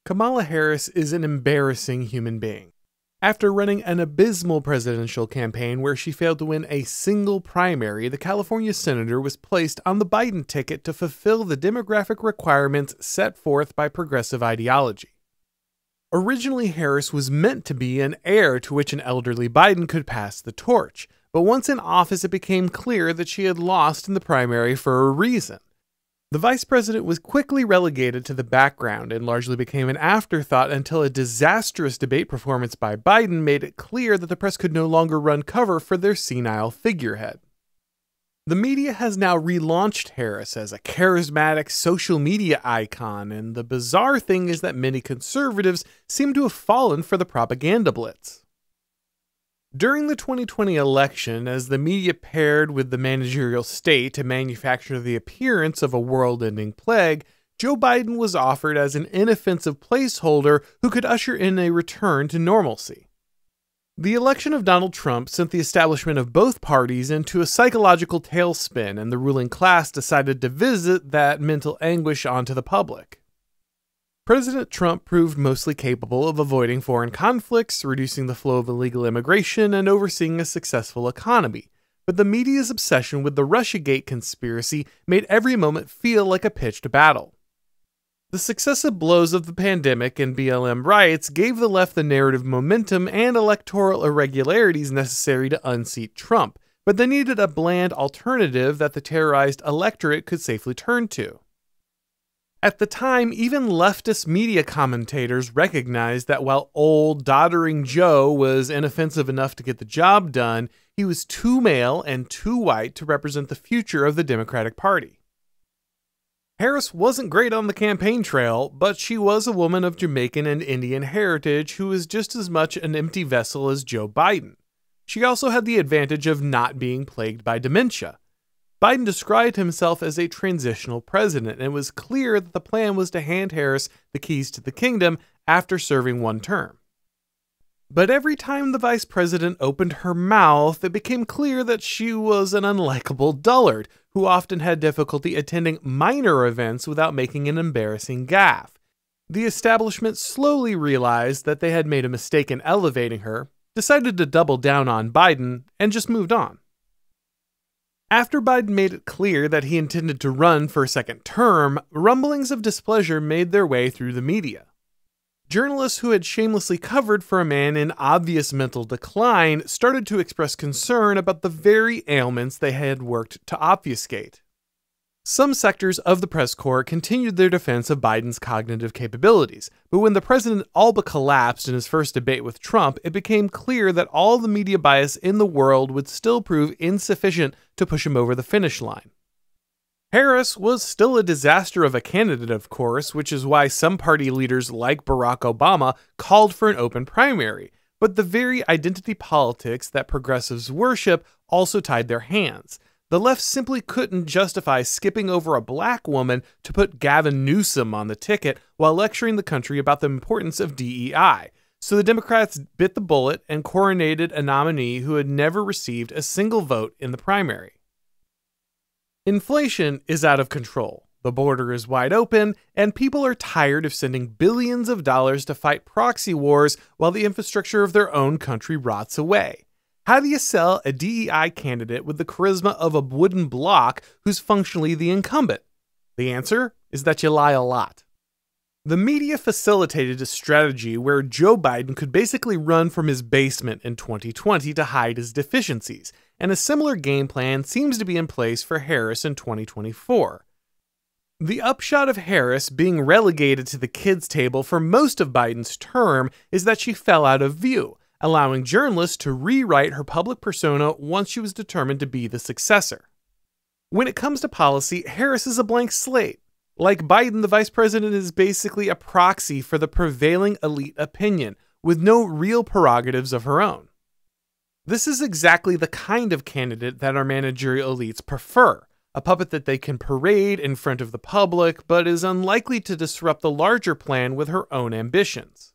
Kamala Harris is an embarrassing human being. After running an abysmal presidential campaign where she failed to win a single primary, the California senator was placed on the Biden ticket to fulfill the demographic requirements set forth by progressive ideology. Originally, Harris was meant to be an heir to which an elderly Biden could pass the torch, but once in office it became clear that she had lost in the primary for a reason. The vice president was quickly relegated to the background and largely became an afterthought until a disastrous debate performance by Biden made it clear that the press could no longer run cover for their senile figurehead. The media has now relaunched Harris as a charismatic social media icon, and the bizarre thing is that many conservatives seem to have fallen for the propaganda blitz. During the 2020 election, as the media paired with the managerial state to manufacture the appearance of a world-ending plague, Joe Biden was offered as an inoffensive placeholder who could usher in a return to normalcy. The election of Donald Trump sent the establishment of both parties into a psychological tailspin, and the ruling class decided to visit that mental anguish onto the public. President Trump proved mostly capable of avoiding foreign conflicts, reducing the flow of illegal immigration, and overseeing a successful economy. But the media's obsession with the Russiagate conspiracy made every moment feel like a pitched battle. The successive blows of the pandemic and BLM riots gave the left the narrative momentum and electoral irregularities necessary to unseat Trump, but they needed a bland alternative that the terrorized electorate could safely turn to. At the time, even leftist media commentators recognized that while old, doddering Joe was inoffensive enough to get the job done, he was too male and too white to represent the future of the Democratic Party. Harris wasn't great on the campaign trail, but she was a woman of Jamaican and Indian heritage who was just as much an empty vessel as Joe Biden. She also had the advantage of not being plagued by dementia. Biden described himself as a transitional president, and it was clear that the plan was to hand Harris the keys to the kingdom after serving one term. But every time the vice president opened her mouth, it became clear that she was an unlikable dullard who often had difficulty attending minor events without making an embarrassing gaffe. The establishment slowly realized that they had made a mistake in elevating her, decided to double down on Biden, and just moved on. After Biden made it clear that he intended to run for a second term, rumblings of displeasure made their way through the media. Journalists who had shamelessly covered for a man in obvious mental decline started to express concern about the very ailments they had worked to obfuscate. Some sectors of the press corps continued their defense of Biden's cognitive capabilities, but when the president all but collapsed in his first debate with Trump, it became clear that all the media bias in the world would still prove insufficient to push him over the finish line. Harris was still a disaster of a candidate, of course, which is why some party leaders like Barack Obama called for an open primary, but the very identity politics that progressives worship also tied their hands. The left simply couldn't justify skipping over a black woman to put Gavin Newsom on the ticket while lecturing the country about the importance of DEI. So the Democrats bit the bullet and coronated a nominee who had never received a single vote in the primary. Inflation is out of control. The border is wide open, and people are tired of sending billions of dollars to fight proxy wars while the infrastructure of their own country rots away. How do you sell a DEI candidate with the charisma of a wooden block who's functionally the incumbent? The answer is that you lie a lot. The media facilitated a strategy where Joe Biden could basically run from his basement in 2020 to hide his deficiencies, and a similar game plan seems to be in place for Harris in 2024. The upshot of Harris being relegated to the kids' table for most of Biden's term is that she fell out of view, allowing journalists to rewrite her public persona once she was determined to be the successor. When it comes to policy, Harris is a blank slate. Like Biden, the vice president is basically a proxy for the prevailing elite opinion, with no real prerogatives of her own. This is exactly the kind of candidate that our managerial elites prefer, a puppet that they can parade in front of the public, but is unlikely to disrupt the larger plan with her own ambitions.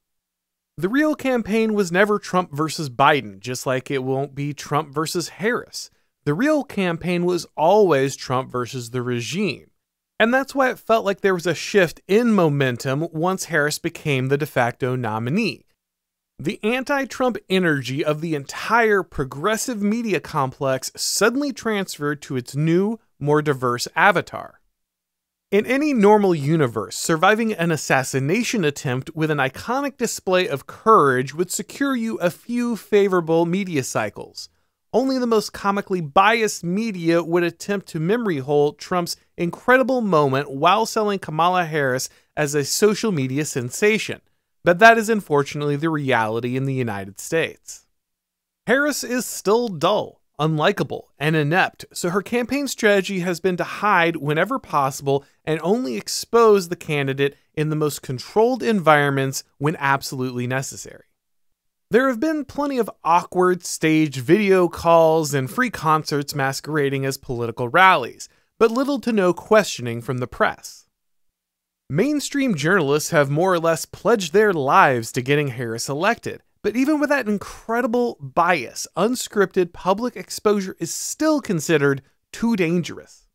The real campaign was never Trump versus Biden, just like it won't be Trump versus Harris. The real campaign was always Trump versus the regime. And that's why it felt like there was a shift in momentum once Harris became the de facto nominee. The anti-Trump energy of the entire progressive media complex suddenly transferred to its new, more diverse avatar. In any normal universe, surviving an assassination attempt with an iconic display of courage would secure you a few favorable media cycles. Only the most comically biased media would attempt to memory hole Trump's incredible moment while selling Kamala Harris as a social media sensation. But that is unfortunately the reality in the United States. Harris is still dull, unlikable, and inept, so her campaign strategy has been to hide whenever possible and only expose the candidate in the most controlled environments when absolutely necessary. There have been plenty of awkward staged video calls and free concerts masquerading as political rallies, but little to no questioning from the press. Mainstream journalists have more or less pledged their lives to getting Harris elected, but even with that incredible bias, unscripted public exposure is still considered too dangerous.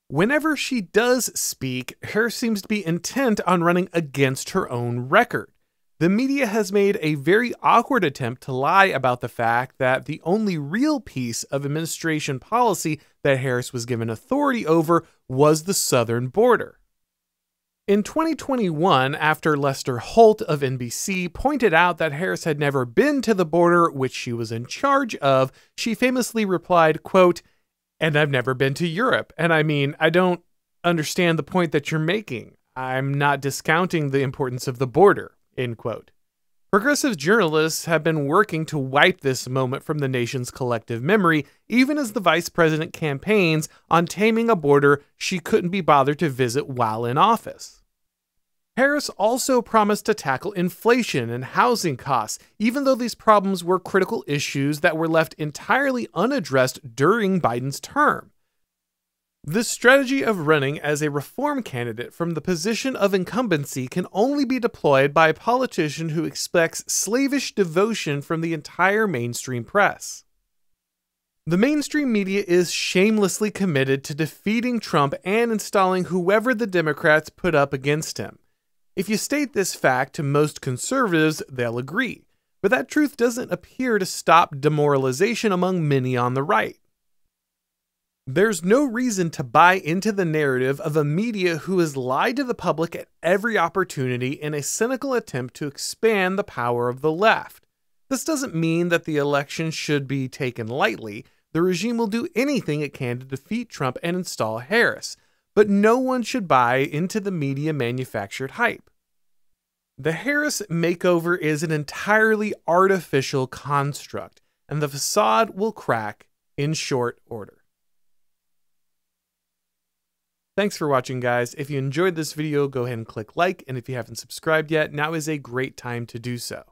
Whenever she does speak, Harris seems to be intent on running against her own record. The media has made a very awkward attempt to lie about the fact that the only real piece of administration policy that Harris was given authority over was the southern border. In 2021, after Lester Holt of NBC pointed out that Harris had never been to the border, which she was in charge of, she famously replied, quote, "And I've never been to Europe. And I mean, I don't understand the point that you're making. I'm not discounting the importance of the border," end quote. Progressive journalists have been working to wipe this moment from the nation's collective memory, even as the vice president campaigns on taming a border she couldn't be bothered to visit while in office. Harris also promised to tackle inflation and housing costs, even though these problems were critical issues that were left entirely unaddressed during Biden's term. This strategy of running as a reform candidate from the position of incumbency can only be deployed by a politician who expects slavish devotion from the entire mainstream press. The mainstream media is shamelessly committed to defeating Trump and installing whoever the Democrats put up against him. If you state this fact to most conservatives, they'll agree, but that truth doesn't appear to stop demoralization among many on the right. There's no reason to buy into the narrative of a media who has lied to the public at every opportunity in a cynical attempt to expand the power of the left. This doesn't mean that the election should be taken lightly. The regime will do anything it can to defeat Trump and install Harris, but no one should buy into the media manufactured hype. The Harris makeover is an entirely artificial construct, and the facade will crack in short order. Thanks for watching, guys. If you enjoyed this video, go ahead and click like, and if you haven't subscribed yet, now is a great time to do so.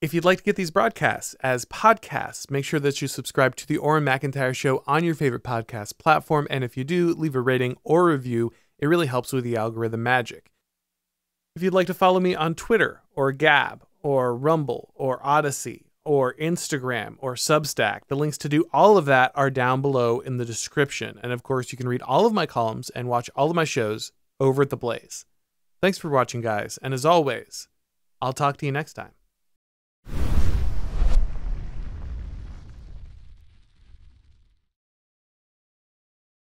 If you'd like to get these broadcasts as podcasts, make sure that you subscribe to the Auron MacIntyre Show on your favorite podcast platform, and if you do, leave a rating or review. It really helps with the algorithm magic. If you'd like to follow me on Twitter, or Gab, or Rumble, or Odyssey, or Instagram, or Substack, the links to do all of that are down below in the description. And of course, you can read all of my columns and watch all of my shows over at The Blaze. Thanks for watching, guys, and as always, I'll talk to you next time.